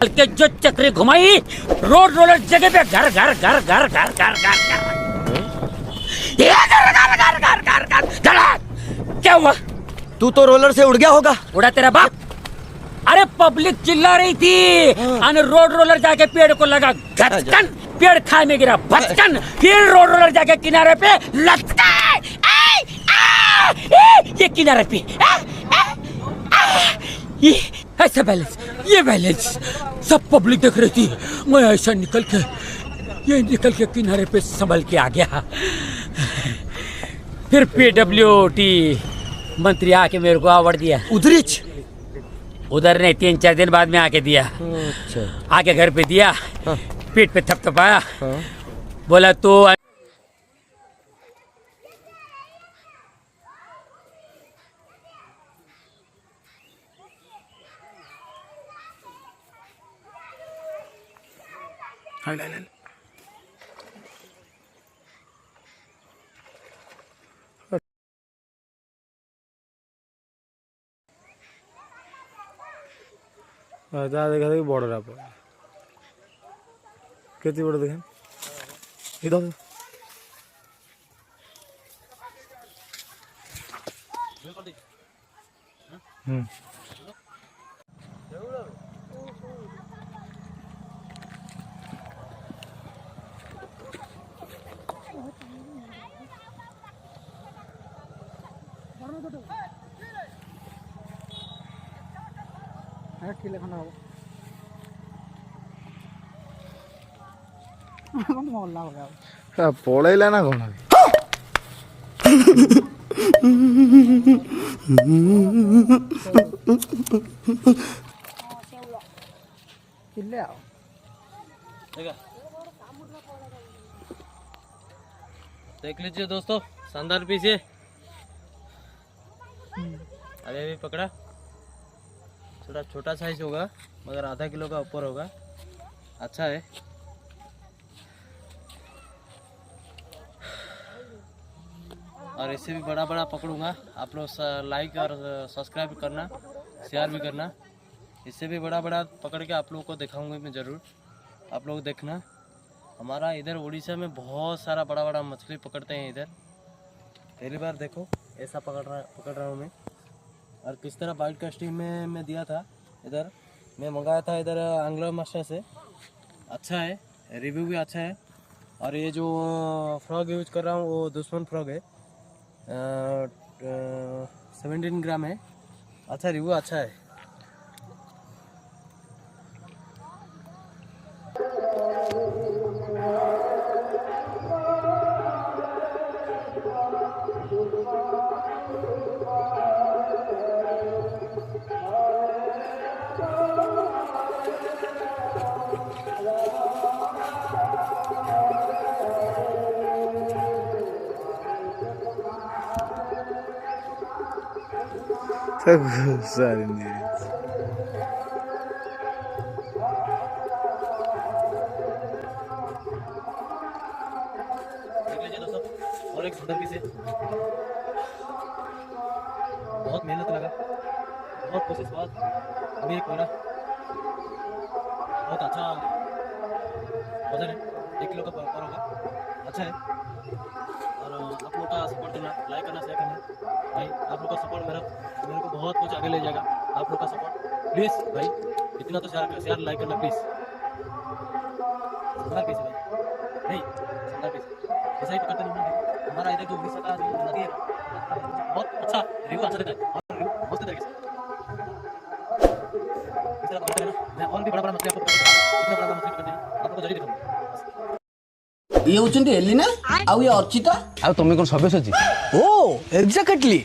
के जो चक्री घुमाई रोड रोलर जगह पे घर घर घर घर घर घर घर ये घर घर घर घर घर घर धड़ाक। क्या हुआ? तू तो रोलर से उड़ गया होगा। उड़ा तेरा बाप। अरे पब्लिक चिल्ला रही थी और रोड रोलर जाके पेड़ को लगा घचकन, पेड़ खाई में गिरा भचकन, फिर रोड रोलर जाके किनारे पे लटका। ये किनारे पे ये ऐसा बैलेंस, ये बैलेंस सब पब्लिक देख रही थी। मैं ऐसा निकल के किनारे पे संभल के आ गया। फिर PWD मंत्री आके मेरे को अवार्ड दिया। उधर नहीं, 3-4 दिन बाद में आके दिया। अच्छा। आके घर पे दिया। हाँ। पीठ पे थपथपाया। हाँ। बोला तो ता देखा देखी बड़ा केती बड़ा देखें इधर पलैला ना कौन देख लीजिए दोस्तों, शानदार पीस है। अभी भी पकड़ा, थोड़ा छोटा साइज होगा मगर आधा किलो का ऊपर होगा। अच्छा है। और इससे भी बड़ा बड़ा पकड़ूंगा। आप लोग लाइक और सब्सक्राइब करना, शेयर भी करना। इससे भी बड़ा बड़ा पकड़ के आप लोगों को दिखाऊंगा मैं ज़रूर। आप लोग देखना। हमारा इधर उड़ीसा में बहुत सारा बड़ा बड़ा मछली पकड़ते हैं। इधर पहली बार देखो ऐसा पकड़ रहा हूँ मैं। और किस तरह बाइट कास्टिंग में मैं दिया था। इधर मैं मंगाया था इधर एंग्लर मास्टर से। अच्छा है, रिव्यू भी अच्छा है। और ये जो फ्रॉग यूज कर रहा हूँ वो दुश्मन फ्रॉग है। 17 ग्राम है। अच्छा, रिव्यू अच्छा है। सारी और एक सुंदर पीस है। बहुत मेहनत लगा, बहुत कोशिश बाद अभी एक बना। बहुत अच्छा वजन है, 1 किलो का पर होगा। अच्छा है। और आप लोग का सपोर्ट देना, लाइक करना, शेयर करना भाई। आप लोग का सपोर्ट मेरे को बहुत कुछ आगे ले जाएगा। आप लोग का सपोर्ट प्लीज़ भाई, इतना तो शेयर लाइक करना प्लीज़। शानदार पीस है भाई, नहीं शानदार पीस। ऐसा ही पकड़ते नहीं हमारा इधर जो उड़ीसा का जो नदी है बहुत अच्छा रिव्यू अच्छा देता है। और रिव्यू मस्त तरीके से इस तरह पकड़ते हैं ना। मैं और भी बड़ा बड़ा मछली आपको इतना बड़ा मछली पकड़ते हैं आपको जरूर दिखाऊंगा। ये होचंती एलिना आउ ये अर्चिता ଆଉ ତମେ କଣ ସଭ୍ୟ ସଚି ओ एग्जैक्टली